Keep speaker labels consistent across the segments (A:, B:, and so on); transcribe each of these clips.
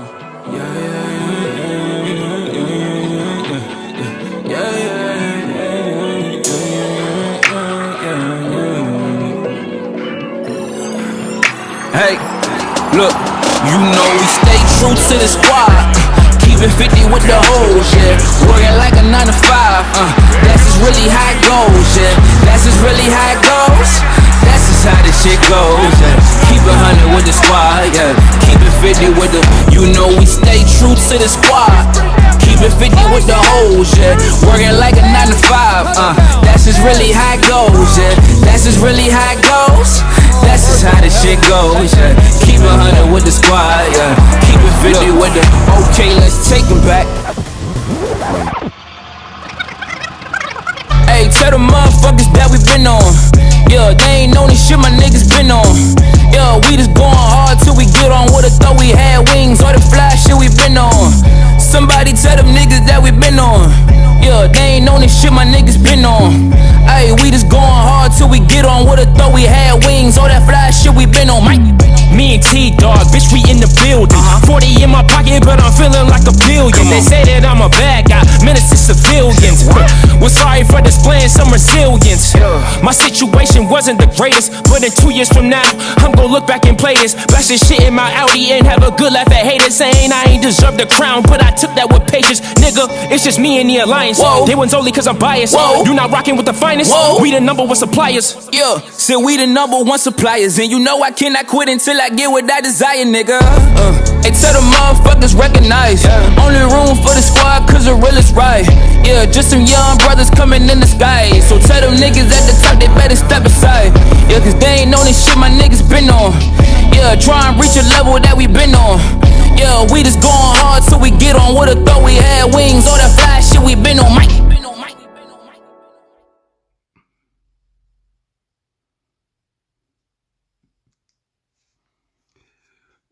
A: Hey, look, you know we stay true to the squad. Keep it 50 with the hoes, yeah. Working like a 9 to 5, that's just really how it goes, yeah. That's just really how it goes. That's just how this shit goes, yeah. Keep it 100 with the squad, yeah. Keep it 50 with the, you know we stay true to the squad. Keep it 50 with the hoes, yeah. Working like a 9 to 5, that's just really how it goes, yeah. That's just really how it goes. That's just how this shit goes, yeah. Keep it 100 with the squad, yeah. Keep it 50 with the, okay, let's take them back. Hey, tell the motherfuckers that we been on. Yeah, they ain't know this shit my niggas been on. Yeah, we just going hard till we get on. Would've thought we had wings, all the fly shit we been on. Somebody tell them niggas that we been on. Yeah, they ain't know this shit my niggas been on. Ayy, we just going hard till we get on. Would've thought we had wings, all that fly shit we been on. Mike. Me and T-Dog, bitch, we in the building. 40 in my pocket, but I'm feeling like a billion. They say that I'm a bad guy, menace to civilians. Was sorry for displaying some resilience. My situation wasn't the greatest, but in 2 years from now, I'm gonna look back and play this. Bash this shit in my Audi and have a good laugh at haters. Saying I ain't deserve the crown, but I took that with patience. Nigga, it's just me and the alliance. Whoa. They ones only cause I'm biased. Whoa. You not rocking with the finest. Whoa. We the number one suppliers. Yeah, said we the number one suppliers. And you know I cannot quit until I get what I desire, nigga. Hey, tell the motherfuckers recognize, yeah. Only room for the squad cause the real is right. Yeah, just some young brothers coming in the sky. So tell them niggas at the top they better step aside. Yeah, cause they ain't know this shit my niggas been on. Yeah, try and reach a level that we been on. Yeah, we just going hard till we get on. Would've thought we had wings, all that fly shit we been on. Mike.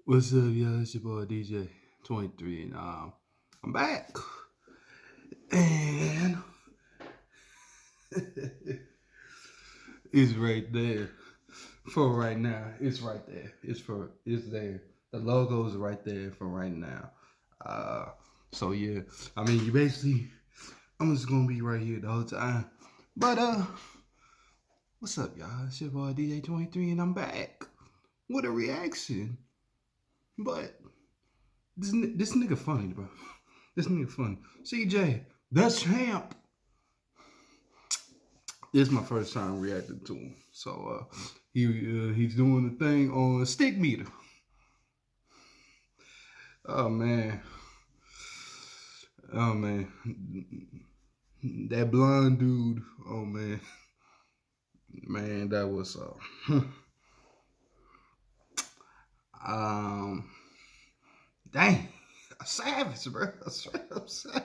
B: What's up, y'all? It's your boy DJ 23, and I'm back. And it's right there for right now. It's right there. It's there. The logo's right there for right now. So yeah, I mean, you basically, I'm just gonna be right here the whole time. But what's up, y'all? It's your boy DJ 23, and I'm back with a reaction. But this nigga funny, bro. This nigga funny. CJ, Dachamp. This is my first time reacting to him. So he's doing the thing on Stinkmeaner. Oh man. That blonde dude. Oh man. Man, that was dang, a savage, bro. A straight up savage.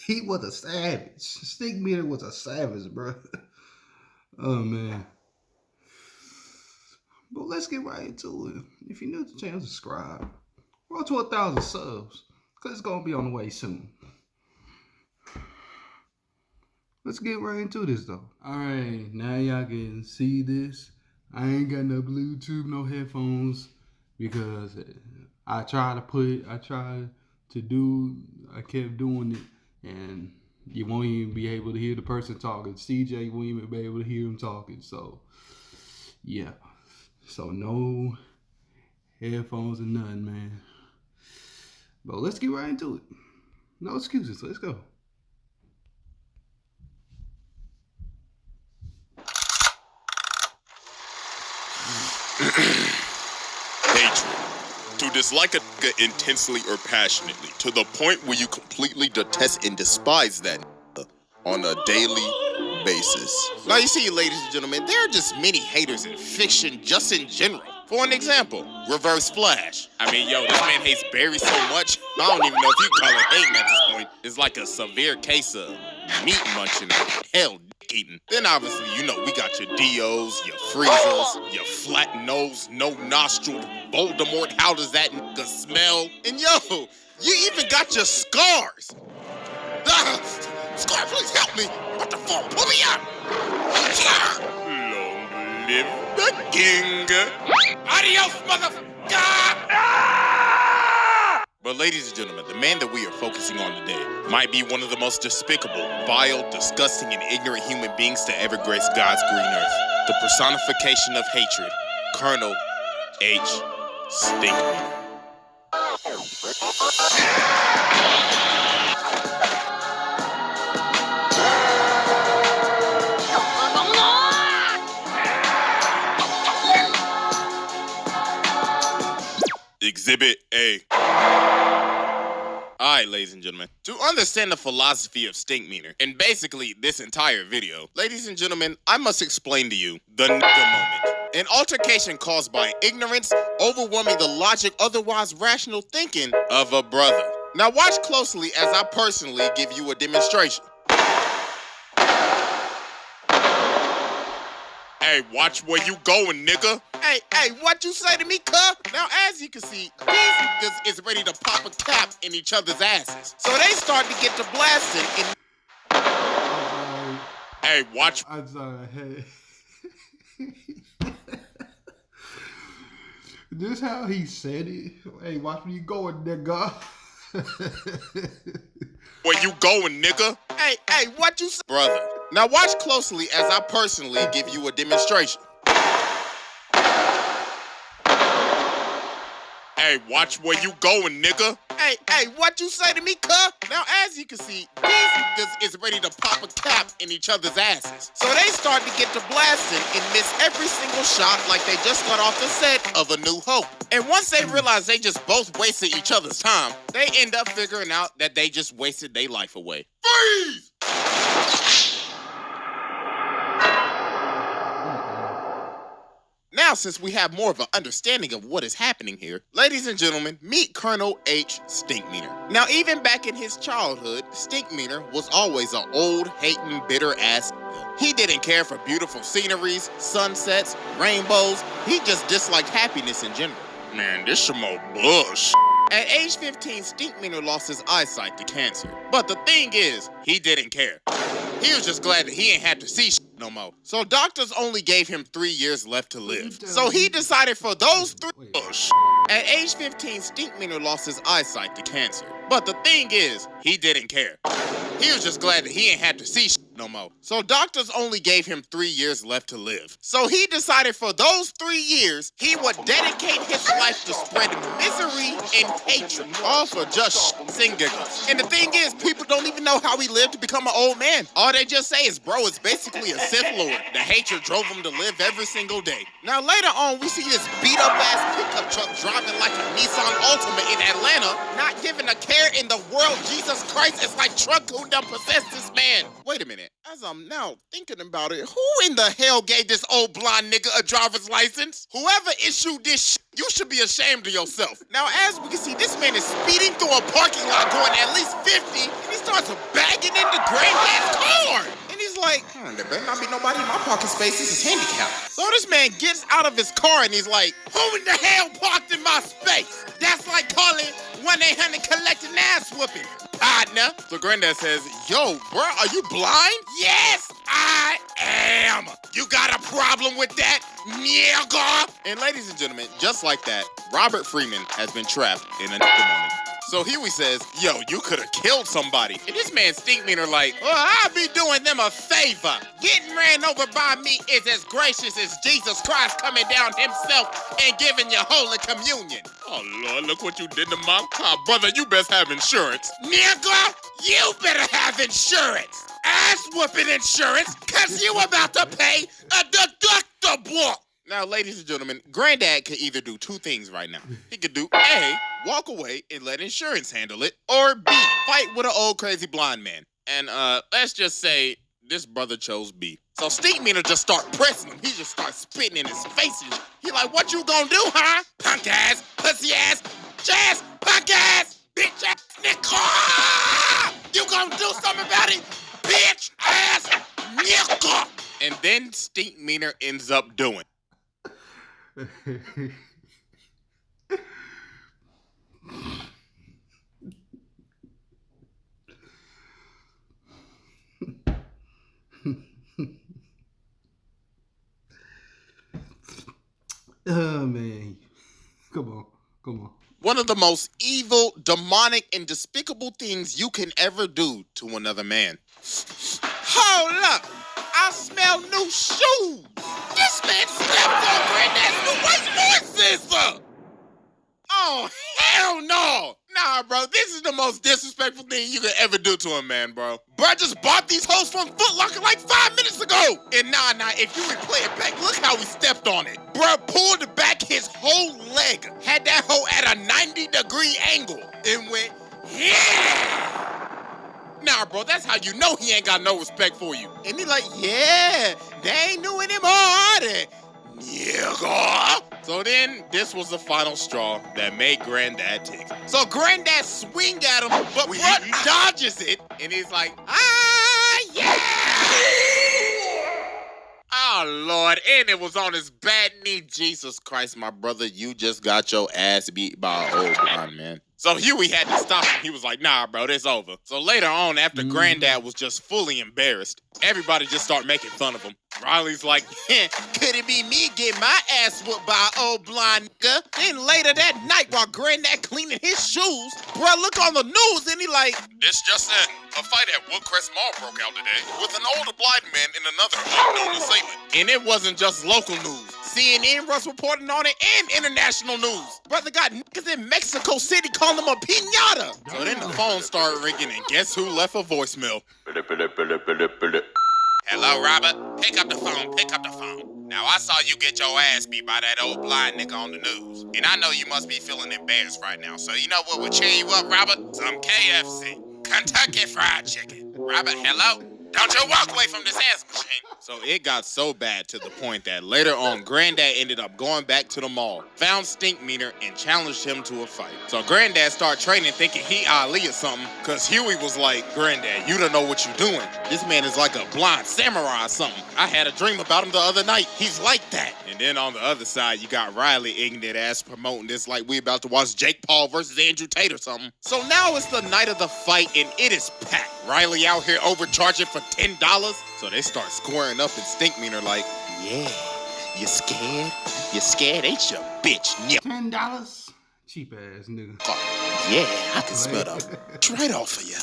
B: He was a savage. Stinkmeaner was a savage, bro. Oh man. But let's get right into it. If you're new to the channel, subscribe. Roll to 1,000 subs, cause it's gonna be on the way soon. Let's get right into this though. Alright, now y'all can see this. I ain't got no Bluetooth, no headphones, because I kept doing it, and you won't even be able to hear the person talking. CJ won't even be able to hear him talking. So yeah, so no headphones and nothing, man. But let's get right into it. No excuses, let's go.
C: Hatred. To dislike a nigga intensely or passionately, to the point where you completely detest and despise that nigga on a daily basis. Now you see, ladies and gentlemen, there are just many haters in fiction just in general. For an example, Reverse Flash. I mean, yo, this man hates Barry so much, I don't even know if you can call it hating at this point. It's like a severe case of meat munching or hell dick eating. Then obviously, you know, we got your Dios, your Freezers, your flat nose, no nostril Voldemort. How does that nigga smell? And yo, you even got your Scars. Scar, please help me. What the fuck? Pull me up. Long live the king. Adios, motherfucker. But ladies and gentlemen, the man that we are focusing on today might be one of the most despicable, vile, disgusting, and ignorant human beings to ever grace God's green earth. The personification of hatred, Colonel H. Stinkmeaner. Exhibit A. Alright, ladies and gentlemen, to understand the philosophy of Stinkmeaner, and basically this entire video, ladies and gentlemen, I must explain to you the nigga moment. An altercation caused by ignorance overwhelming the logic, otherwise rational thinking of a brother. Now watch closely as I personally give you a demonstration. Hey, watch where you going, nigga. Hey, what you say to me, cuh? Now, as you can see, these niggas is ready to pop a cap in each other's asses. So they start to get to blasting and... Hey, watch...
B: I'm sorry, hey. This how he said it? Hey, watch where you going, nigga.
C: Where you going, nigga? Hey, what you say? Brother. Now watch closely as I personally give you a demonstration. Hey, watch where you going, nigga. Hey, what you say to me, cuh? Now, as you can see, these niggas is ready to pop a cap in each other's asses. So they start to get to blasting and miss every single shot like they just got off the set of A New Hope. And once they realize they just both wasted each other's time, they end up figuring out that they just wasted their life away. Freeze! Now, since we have more of an understanding of what is happening here, ladies and gentlemen, meet Colonel H. Stinkmeaner. Now, even back in his childhood, Stinkmeaner was always an old, hating, bitter ass nigga. He didn't care for beautiful sceneries, sunsets, rainbows. He just disliked happiness in general. Man, this some old bullshit. At age 15, Stinkmeaner lost his eyesight to cancer. But the thing is, he didn't care. He was just glad that he ain't had to see shit no more. So doctors only gave him 3 years left to live. So he decided for those 3 At age 15, Stinkmeaner lost his eyesight to cancer. But the thing is, he didn't care. He was just glad that he ain't had to see shit no more. So doctors only gave him 3 years left to live. So he decided for those 3 years, he would dedicate his life to spreading misery and hatred. All for just shits and giggles. And the thing is, people don't even know how he lived to become an old man. All they just say is, bro, it's basically a Sith Lord. The hatred drove him to live every single day. Now later on, we see this beat up ass pickup truck driving like a Nissan Altima in Atlanta, not giving a care in the world. Jesus Christ, it's like truck who done possessed this man. Wait a minute. As I'm now thinking about it, who in the hell gave this old blonde nigga a driver's license? Whoever issued this shit, you should be ashamed of yourself. Now, as we can see, this man is speeding through a parking lot going at least 50, and he starts bagging into Granddad's car. And he's like, there better not be nobody in my parking space. This is handicapped. So this man gets out of his car and he's like, who in the hell parked in my space? That's like calling 1-800 collect an ass whooping. Partner. So Granddad says, yo, bro, are you blind? Yes, I am. You got a problem with that, nigga? And ladies and gentlemen, just like that, Robert Freeman has been trapped in a moment. So Huey says, yo, you could have killed somebody. And this man Stinkmeaner like, well, I'll be doing them a favor. Getting ran over by me is as gracious as Jesus Christ coming down himself and giving you Holy Communion. Oh, Lord, look what you did to my car. Brother, you best have insurance. Nigga, you better have insurance. Ass whooping insurance, cause you about to pay a deductible. Now, ladies and gentlemen, Granddad could either do two things right now. He could do A, walk away and let insurance handle it, or B, fight with an old crazy blind man. And let's just say this brother chose B. So Stinkmeaner just start pressing him. He just starts spitting in his face. And he like, what you gonna do, huh? Punk ass, pussy ass, jazz, punk ass, bitch ass, nigga! You gonna do something about it, bitch ass, nigga! And then Stinkmeaner ends up doing.
B: Oh man, come on.
C: one of the most evil, demonic, and despicable things you can ever do to another man. Hold up! I smell new shoes! This man stepped on Granddad's new white voices! Oh, hell no! Nah, bro, this is the most disrespectful thing you could ever do to a man, bro. Bro, I just bought these hoes from Foot Locker like 5 minutes ago! And nah, if you replay it back, look how he stepped on it. Bro, pulled back his whole leg, had that hoe at a 90-degree angle, and went, yeah! Nah, bro, that's how you know he ain't got no respect for you. And he like, yeah, they ain't new anymore. Nigga. So then, this was the final straw that made Granddad tick. So Granddad swing at him, but bro dodges it, and he's like, yeah! Oh, Lord, and it was on his bad knee. Jesus Christ, my brother, you just got your ass beat by an old blind man. So Huey had to stop him. He was like, nah, bro, this over. So later on, after Granddad was just fully embarrassed, everybody just started making fun of him. Riley's like, could it be me getting my ass whooped by an old blind nigga? Then later that night, while Granddad cleaning his shoes, bro, look on the news and he like, this just in. A fight at Woodcrest Mall broke out today with an older blind man and another unknown assailant. And it wasn't just local news. CNN was reporting on it and international news. Brother got niggas in Mexico City calling him a piñata. So then the phone started ringing and guess who left a voicemail? Hello, Robert? Pick up the phone. Now, I saw you get your ass beat by that old blind nigga on the news. And I know you must be feeling embarrassed right now. So you know what would cheer you up, Robert? Some KFC. Kentucky Fried Chicken. Robert, hello? Don't you walk away from this ass machine. So it got so bad to the point that later on, Granddad ended up going back to the mall, found Stinkmeaner, and challenged him to a fight. So Granddad started training thinking he Ali or something, because Huey was like, Granddad, you don't know what you're doing. This man is like a blind samurai or something. I had a dream about him the other night. He's like that. And then on the other side, you got Riley ignorant ass promoting this like we about to watch Jake Paul versus Andrew Tate or something. So now it's the night of the fight, and it is packed. Riley out here overcharging for $10. So they start squaring up and Stinkmeaner like, yeah, you scared? You scared, ain't you, bitch?
B: $10? Cheap ass nigga.
C: Oh, yeah, I can smell the right off of you.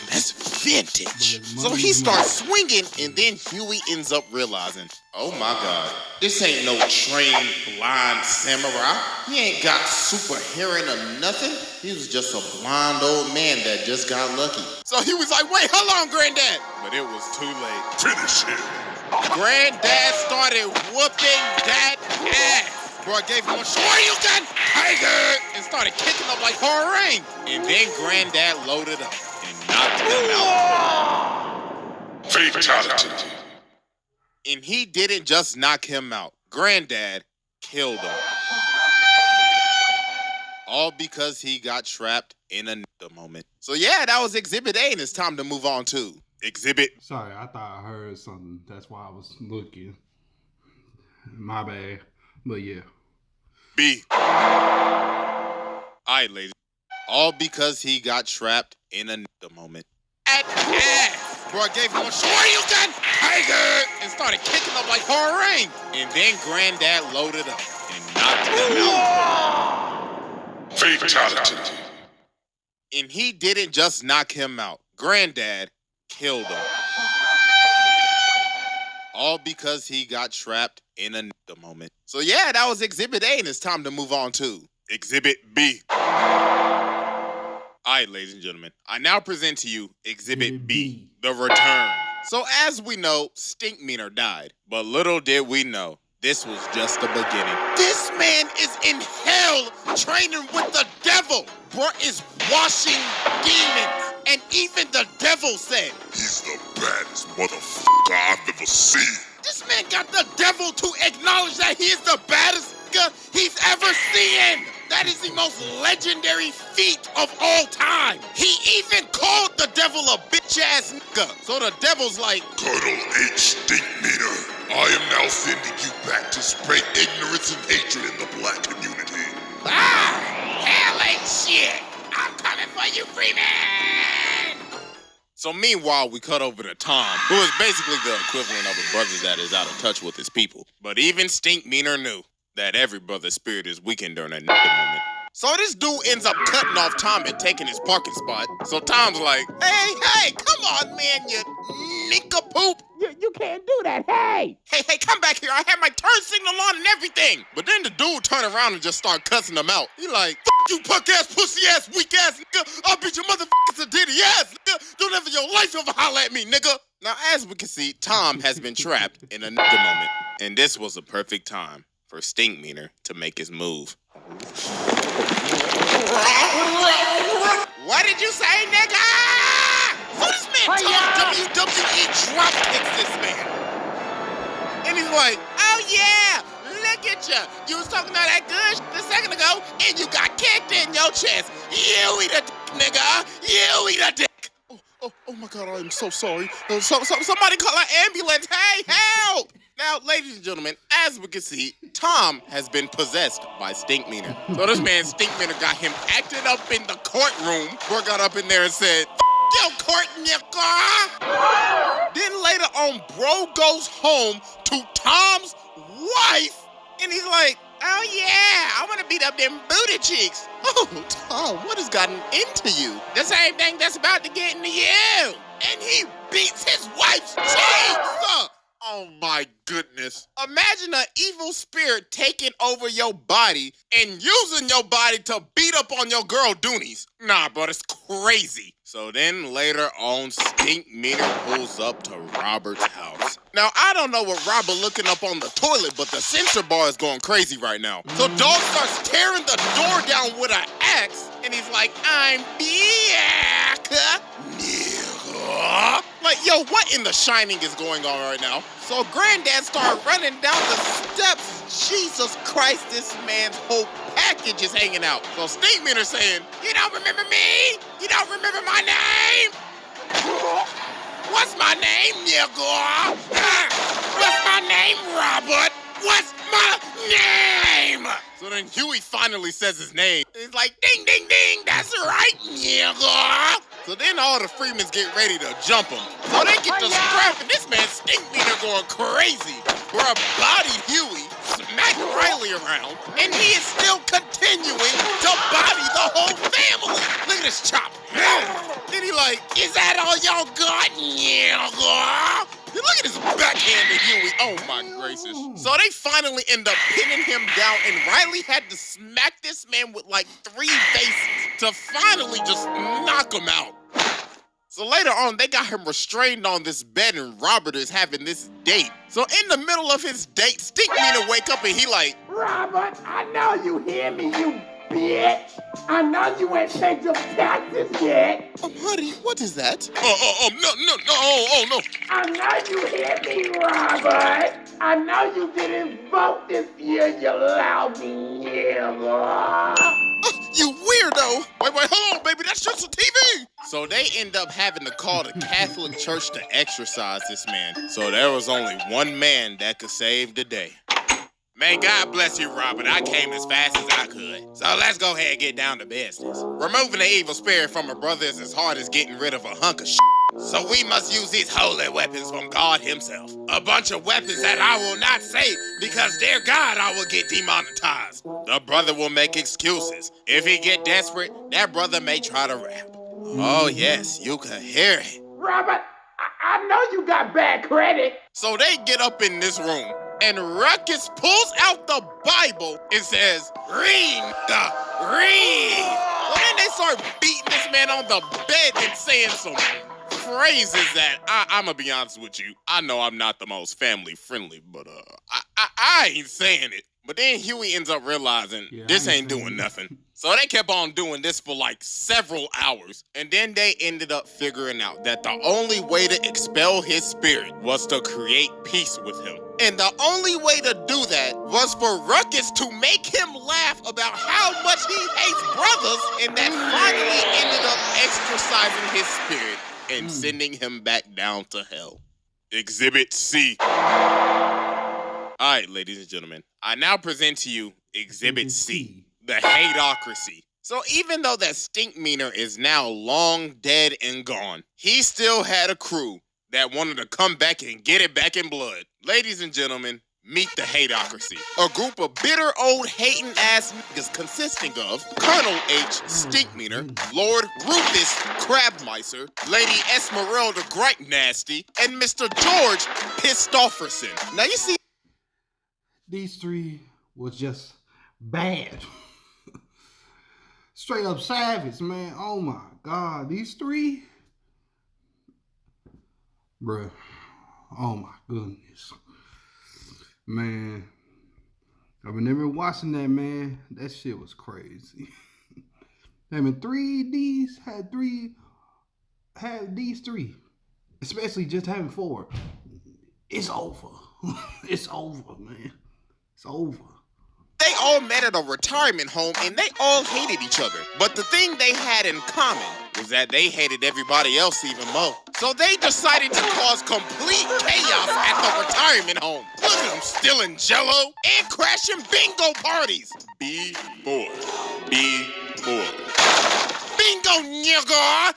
C: That's vintage. So he starts swinging, and then Huey ends up realizing, oh my God, this ain't no trained blind samurai. He ain't got super hearing or nothing. He was just a blind old man that just got lucky. So he was like, wait, hold on, Granddad. But it was too late. Finish him. Granddad started whooping that ass. Bro, I gave him a Shoryuken Tiger and started kicking up like Horang. And then Granddad loaded up and knocked him out.
D: Fatality.
C: And he didn't just knock him out. Granddad killed him. All because he got trapped in a moment. So yeah, that was Exhibit A, and it's time to move on to Exhibit.
B: Sorry, I thought I heard something. That's why I was looking. My bad. But yeah.
C: B. Alright, ladies. All because he got trapped in a moment. At ass. Bro, I gave him a Shoryuken Tiger and started kicking up like Horang. And then Granddad loaded up and knocked him out.
D: Fatality.
C: And he didn't just knock him out. Granddad killed him. All because he got trapped in a moment. So yeah, that was Exhibit A, and it's time to move on to Exhibit B. Alright, ladies and gentlemen, I now present to you Exhibit B, The Return. So as we know, Stinkmeaner died, but little did we know, this was just the beginning. This man is in hell training with the devil. Bro is washing demons. And even the devil said,
D: He's the baddest motherfucker I've ever seen.
C: This man got the devil to acknowledge that he is the baddest nigga he's ever seen. That is the most legendary feat of all time. He even called the devil a bitch-ass nigga. So the devil's like,
D: Colonel H. Stinkmeaner, I am now sending you back to spread ignorance and hatred in the black community.
C: Hell ain't shit. I'm coming for you, Freeman. So meanwhile, we cut over to Tom, who is basically the equivalent of a brother that is out of touch with his people. But even Stinkmeaner knew that every brother's spirit is weakened during a moment. So this dude ends up cutting off Tom and taking his parking spot. So Tom's like, hey, come on, man, you nincompoop.
E: You can't do that. Hey!
C: Hey, come back here. I had my turn signal on and everything. But then the dude turned around and just started cussing him out. He like, fuck you, punk ass, pussy ass, weak ass nigga. I'll beat your motherfuckers to ditty ass nigga. Don't ever your life ever holler at me, nigga. Now, as we can see, Tom has been trapped in a nigga moment. And this was a perfect time for Stinkmeaner to make his move. What did you say, nigga? So this man Tom WWE drop kicks this man. And he's like, oh yeah, look at you. You was talking all that good a second ago, and you got kicked in your chest. You eat a dick, nigga. You eat a dick. Oh my God, I am so sorry. Somebody call an ambulance. Hey, help! Now, ladies and gentlemen, as we can see, Tom has been possessed by Stinkmeaner. So this man, Stinkmeaner, got him acted up in the courtroom. Bro got up in there and said, yo, court, nigga. Then later on, bro goes home to Tom's wife, and he's like, oh yeah, I want to beat up them booty cheeks. Oh, Tom, what has gotten into you? The same thing that's about to get into you. And he beats his wife's cheeks. Oh my goodness. Imagine an evil spirit taking over your body and using your body to beat up on your girl Doonies. Nah, bro, it's crazy. So then later on, Stinkmeaner pulls up to Robert's house. Now, I don't know what Robert looking up on the toilet, but the censor bar is going crazy right now. So Dog starts tearing the door down with an axe, and he's like, I'm back, nigga. Like, yo, what in the Shining is going on right now? So Granddad started running down the steps. Jesus Christ, this man's whole package is hanging out. So Stinkmeaner saying, you don't remember me? You don't remember my name? What's my name, nigga? What's my name, Robert? What's my name? So then Huey finally says his name. He's like, ding, ding, ding, that's right, nigga. So then all the Freemans get ready to jump him. So they get to scrapping. This man Stinkmeaner going crazy. Bruh bodied Huey, smacked Riley around, and he is still continuing to body the whole family. Look at this chop. Then he like, is that all y'all got, nigga? Look at his backhand to Huey. Oh my gracious. So they finally end up pinning him down, and Riley had to smack this man with like 3 faces to finally just knock him out. So later on, they got him restrained on this bed, and Robert is having this date. So in the middle of his date, Stinkmeaner wake up and he like,
E: Robert, I know you hear me, you bitch. I know you ain't paid your taxes yet.
C: Honey, what is that? No.
E: I know you hear me, Robert. I know you didn't vote this year, you lousy nigga.
C: You weirdo! Wait, hold on, baby, that's just a TV! So they end up having to call the Catholic Church to exorcise this man. So there was only one man that could save the day. Man, God bless you, Robert. I came as fast as I could. So let's go ahead and get down to business. Removing the evil spirit from a brother is as hard as getting rid of a hunk of shit. So we must use these holy weapons from God himself. A bunch of weapons that I will not say because dear God, I will get demonetized. The brother will make excuses. If he get desperate, that brother may try to rap. Oh yes, you can hear it.
E: Robert, I know you got bad credit.
C: So they get up in this room, and Ruckus pulls out the Bible and says, read. Well, then they start beating this man on the bed and saying some phrases that I'm gonna be honest with you. I know I'm not the most family friendly, but I ain't saying it. But then Huey ends up realizing this ain't doing nothing. So they kept on doing this for like several hours. And then they ended up figuring out that the only way to expel his spirit was to create peace with him. And the only way to do that was for Ruckus to make him laugh about how much he hates brothers. And that finally ended up exorcising his spirit and sending him back down to hell. Exhibit C. All right, ladies and gentlemen, I now present to you Exhibit C, the Hateocracy. So even though that Stinkmeaner is now long dead and gone, he still had a crew that wanted to come back and get it back in blood. Ladies and gentlemen, Meet the Hateocracy, a group of bitter old hating ass niggas consisting of Colonel H. Stinkmeaner, Lord Rufus Crabmicer, Lady Esmeralda Gripe Nasty, and Mr. George Pistofferson. Now you see,
B: these three was just bad. Straight up savage, man. Oh my God, these three, bruh. Oh my goodness. Man, I remember watching that, man. That shit was crazy. I mean, had these three, especially just having four. It's over. It's over, man. It's over.
C: they all met at a retirement home and they all hated each other. But the thing they had in common was that they hated everybody else even more. So they decided to cause complete chaos at the retirement home. Look at them stealing jello and crashing bingo parties. B4. Bingo, nigga!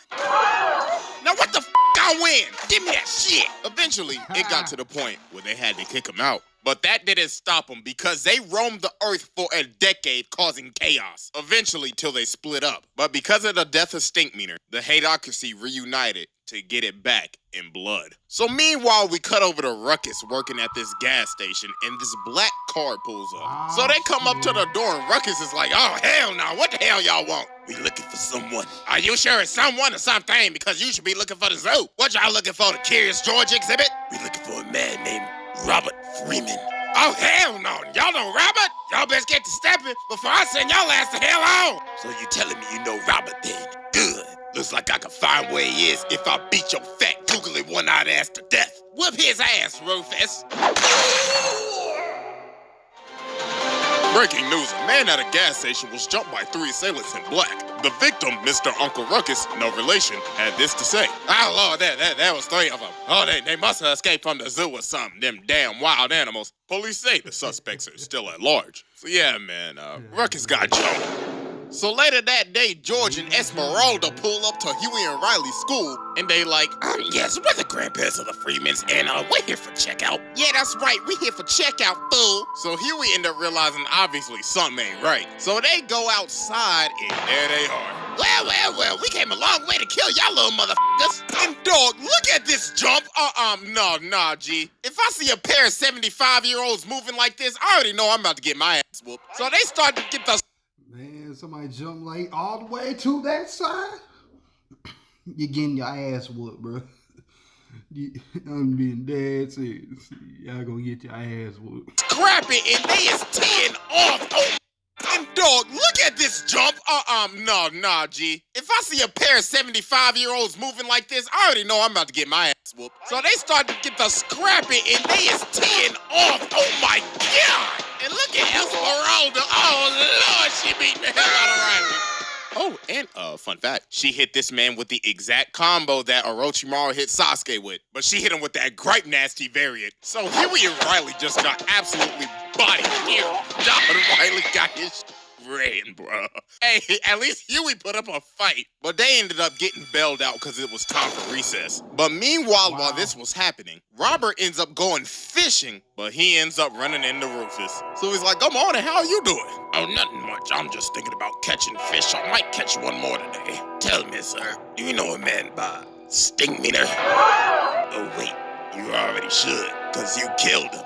C: Now what the f*** I win? Give me that shit! Eventually, it got to the point where they had to kick him out. But that didn't stop them because they roamed the earth for a decade causing chaos. Eventually, till they split up. But because of the death of Stinkmeaner, the Hateocracy reunited to get it back in blood. So meanwhile, we cut over to Ruckus working at this gas station and this black car pulls up. So they come up to the door and Ruckus is like, oh, hell no, what the hell y'all want? We looking for someone. Are you sure it's someone or something? Because you should be looking for the zoo. What y'all looking for, the Curious George exhibit? We looking for a man named Robert Freeman. Oh, hell no. Y'all know Robert? Y'all best get to stepping before I send y'all ass the hell on. So you telling me you know Robert then? Good. Looks like I can find where he is if I beat your fat, googly one-eyed ass to death. Whoop his ass, Rufus. Breaking news, a man at a gas station was jumped by 3 assailants in black. The victim, Mr. Uncle Ruckus, no relation, had this to say. Oh, Lord, there was 3 of them. Oh, they must have escaped from the zoo or something, them damn wild animals. Police say the suspects are still at large. So yeah, man, Ruckus got jumped. So later that day, George and Esmeralda pull up to Huey and Riley's school, and they like, yes, we're the grandparents of the Freemans, and we're here for checkout. Yeah, that's right, we're here for checkout, fool. So Huey ended up realizing, obviously, something ain't right. So they go outside, and there they are. Well, we came a long way to kill y'all little motherfuckers. And dog, look at this jump. Nah, G. If I see a pair of 75-year-olds moving like this, I already know I'm about to get my ass whooped. So they start to get the...
B: Man, somebody jump like all the way to that side. You're getting your ass whooped, bro. I'm being dead serious. Y'all gonna get your ass whooped.
C: Scrap it, and they is teeing off. Oh, and dog, look at this jump. Nah, G. If I see a pair of 75-year-olds moving like this, I already know I'm about to get my ass whooped. So they start to get the scrap it, and they is teeing off. Oh my God. And look at Esmeralda. Oh, Lord, she beating the hell out of Riley. Oh, and fun fact, she hit this man with the exact combo that Orochimaru hit Sasuke with, but she hit him with that gripe nasty variant. So Huey and Riley just got absolutely bodied here. Riley got his ran, bro. Hey, at least Huey put up a fight, but they ended up getting bailed out because it was time for recess. But meanwhile, while this was happening, Robert ends up going fishing, but he ends up running into Rufus. So he's like, "Good morning, how are you doing?" "Oh, nothing much. I'm just thinking about catching fish. I might catch one more today." "Tell me, sir, do you know a man by Stinkmeaner?" "Oh, wait, you already should, because you killed him."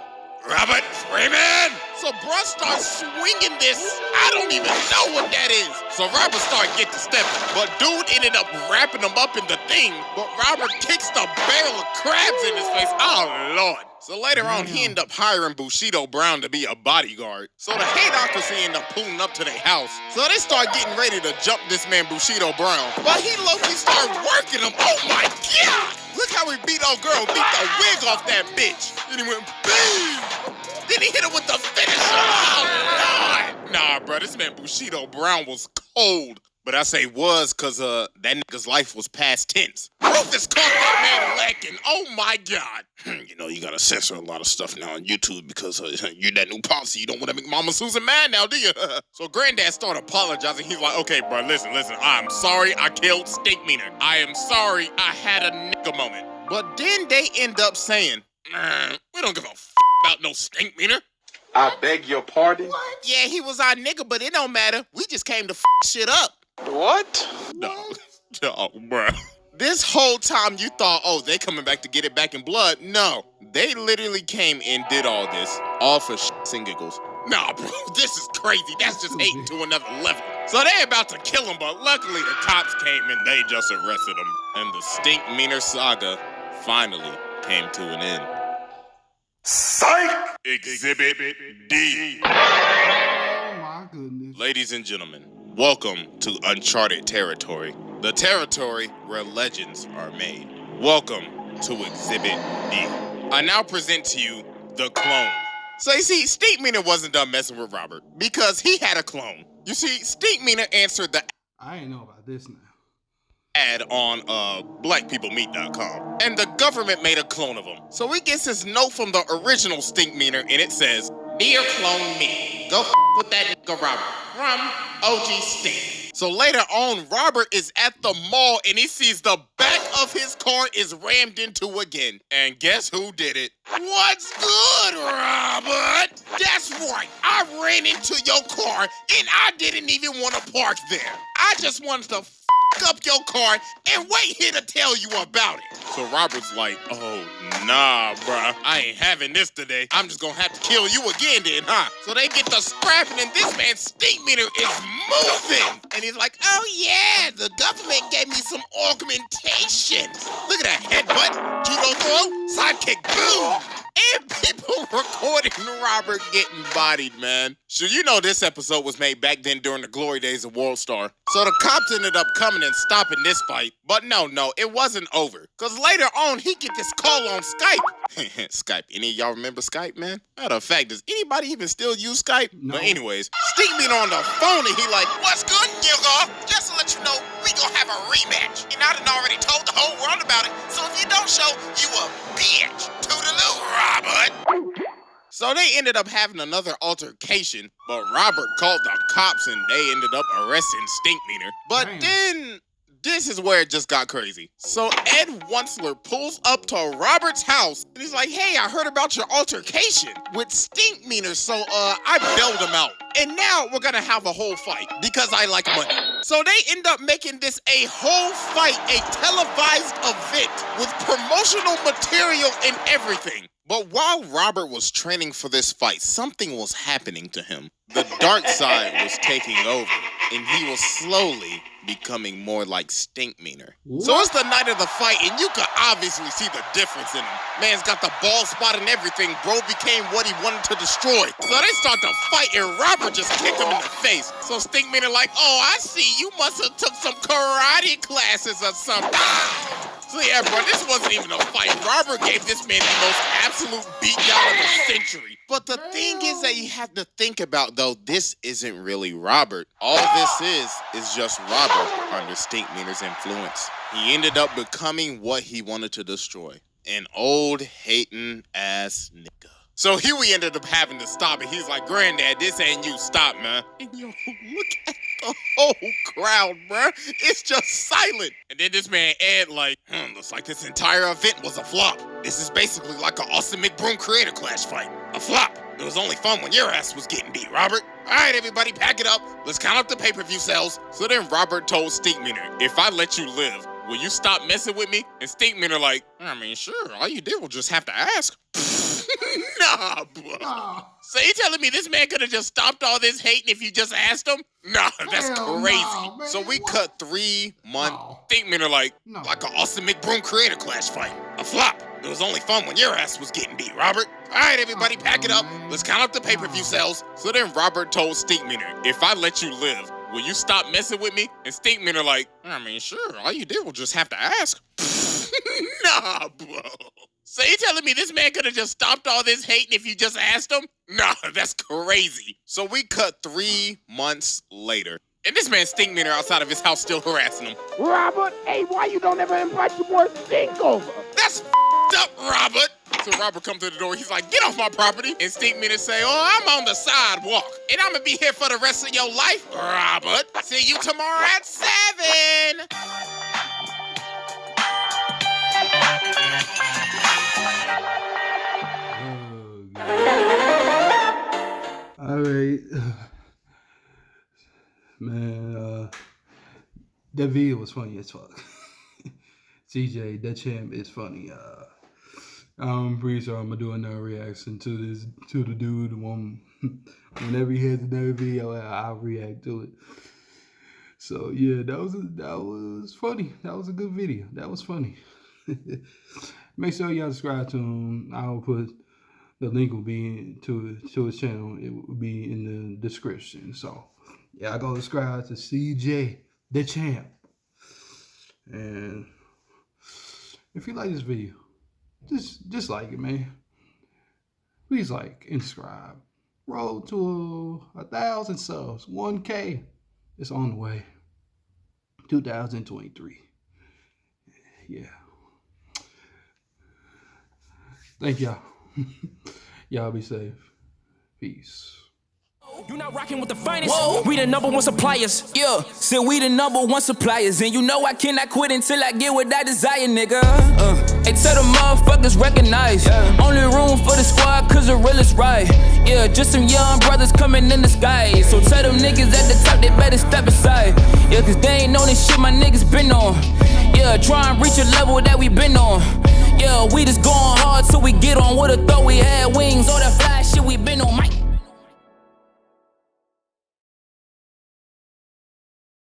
C: "Robert Freeman!" So bruh starts swinging this. I don't even know what that is. So Robert started getting to stepping, but dude ended up wrapping him up in the thing, but Robert kicks the barrel of crabs in his face. Oh, Lord. So later on, he ended up hiring Bushido Brown to be a bodyguard. So the Hateocracy ended up pulling up to their house. So they start getting ready to jump this man Bushido Brown. But he low-key started working him. Oh my God! Look how he beat old girl, beat the wig off that bitch. Then he went, boom! Then he hit him with the finisher. Oh, Lord! Nah, bro, this man Bushido Brown was cold. But I say was because that nigga's life was past tense. Rufus caught that man lacking. Oh my God. You know, you gotta censor a lot of stuff now on YouTube because you're that new policy. You don't want to make Mama Susan mad now, do you? So Granddad started apologizing. He's like, okay, bro, listen. I'm sorry I killed Stinkmeaner. I am sorry I had a nigga moment. But then they end up saying, we don't give a f about no Stinkmeaner.
D: I beg your pardon?
C: Yeah, he was our nigga, but it don't matter. We just came to shit up.
D: What?
C: No, bruh. This whole time you thought, oh, they coming back to get it back in blood. No, they literally came and did all this, all for shits and giggles. Nah, bro, this is crazy. That's just hating to another level. So they about to kill him, but luckily the cops came and they just arrested him. And the Stinkmeaner saga finally came to an end.
D: Psych!
C: Exhibit D.
B: Oh my goodness.
C: Ladies and gentlemen, welcome to uncharted territory. The territory where legends are made. Welcome to Exhibit D. I now present to you the clone. So you see, Stinkmeaner wasn't done messing with Robert because he had a clone. You see, Stinkmeaner answered the
B: I ain't know about this now.
C: ad on blackpeoplemeet.com. And the government made a clone of him. So he gets this note from the original Stinkmeaner and it says, "Dear clone me, go with that nigga Robert from OG Stink." So later on, Robert is at the mall and he sees the back of his car is rammed into again. And guess who did it? What's good, Robert? That's right, I ran into your car and I didn't even want to park there. I just wanted to up your car and wait here to tell you about it. So Robert's like, oh, nah, bruh. I ain't having this today. I'm just gonna have to kill you again then, huh? So they get to scrapping and this man's Stinkmeaner is moving. And he's like, oh yeah, the government gave me some augmentation. Look at that headbutt, judo throw, sidekick, boom. And people recording Robert getting bodied, man. So you know this episode was made back then during the glory days of World Star. So the cops ended up coming and stopping this fight. But no, it wasn't over. Because later on, he get this call on Skype. Skype. Any of y'all remember Skype, man? Matter of fact, does anybody even still use Skype?
B: No.
C: But anyways, Stinkmeaner on the phone and he like, what's good, nigga? Just to let you know, we gonna have a rematch. And I done already told the whole world about it. So if you don't show, you a bitch. Toodaloo, Robert. So they ended up having another altercation, but Robert called the cops and they ended up arresting Stinkmeaner. But
B: Damn.
C: then this is where it just got crazy. So Ed Wunsler pulls up to Robert's house and he's like, hey, I heard about your altercation with Stinkmeaner, so I bailed him out. And now we're gonna have a whole fight because I like money. So they end up making this a whole fight, a televised event with promotional material and everything. But while Robert was training for this fight, something was happening to him. The dark side was taking over, and he was slowly becoming more like Stinkmeaner. So it's the night of the fight, and you can obviously see the difference in him. Man's got the bald spot and everything. Bro became what he wanted to destroy. So they start to fight, and Robert just kicked him in the face. So Stinkmeaner like, oh, I see, you must have took some karate classes or something. So yeah, bro, this wasn't even a fight. Robert gave this man the most absolute beatdown of the century. But the thing is that you have to think about, though, this isn't really Robert. All this is just Robert under Stinkmeaner's influence. He ended up becoming what he wanted to destroy. An old, hating ass nigga. So here we ended up having to stop it. He's like, Granddad, this ain't you. Stop, man. And yo, look at the whole crowd, bruh. It's just silent. And then this man, Ed, like, looks like this entire event was a flop. This is basically like an Austin McBroom Creator Clash fight. A flop. It was only fun when your ass was getting beat, Robert. All right, everybody, pack it up. Let's count up the pay-per-view sales. So then Robert told Stinkmeaner, if I let you live, will you stop messing with me? And Stinkmeaner like, I mean, sure. All you did was just have to ask. Nah, bro.
B: Oh,
C: So you telling me this man could have just stopped all this hating if you just asked him? Nah, that's
B: hell
C: crazy.
B: no, man.
C: So we cut 3 months.
B: No.
C: Stinkmeaner like
B: No.
C: an Austin McBroom Creator Clash fight. A flop. It was only fun when your ass was getting beat, Robert. All right, everybody, pack it up.
B: man.
C: Let's count up the pay-per-view sales. So then Robert told Stinkmeaner, if I let you live, will you stop messing with me? And Stinkmeaner like, I mean, sure. All you did was just have to ask. Nah, bro. So you telling me this man could have just stopped all this hating if you just asked him? Nah, that's crazy. So we cut 3 months later. And this man Stinkmeaner outside of his house still harassing him.
E: Robert, hey, why you don't ever invite your boy Stink over?
C: That's up, Robert. So Robert comes to the door. He's like, get off my property. And Stinkmeaner say, oh, I'm on the sidewalk. And I'm going to be here for the rest of your life, Robert. See you tomorrow at 7.
B: Alright. Man, that video was funny as fuck. CJ, Dachamp is funny. I'm pretty sure I'm gonna do another reaction to the dude. Whenever he has another video, I'll react to it. So yeah, that was funny. That was a good video. That was funny. Make sure y'all subscribe to him. I'll put the link will be to his channel. It will be in the description. So yeah, go subscribe to CJ Dachamp. And if you like this video, just like it, man. Please like and subscribe. Road to 1,000 subs, 1K. It's on the way. 2023. Yeah. Thank y'all. Y'all be safe. Peace.
A: You not rocking with the finest. Whoa. We the #1 suppliers. Yeah, said we the #1 suppliers. And you know I cannot quit until I get what I desire, nigga. Hey, tell the motherfuckers recognize. Only room for the squad cause the real is right. Yeah, just some young brothers coming in the sky. So tell them niggas at the top they better step aside. Yeah, cause they ain't on this shit my niggas been on. Yeah, try and reach a level that we been on. Yeah, we just going hard till we get on. Would've thought we had wings. All that fly shit we been on, Mike.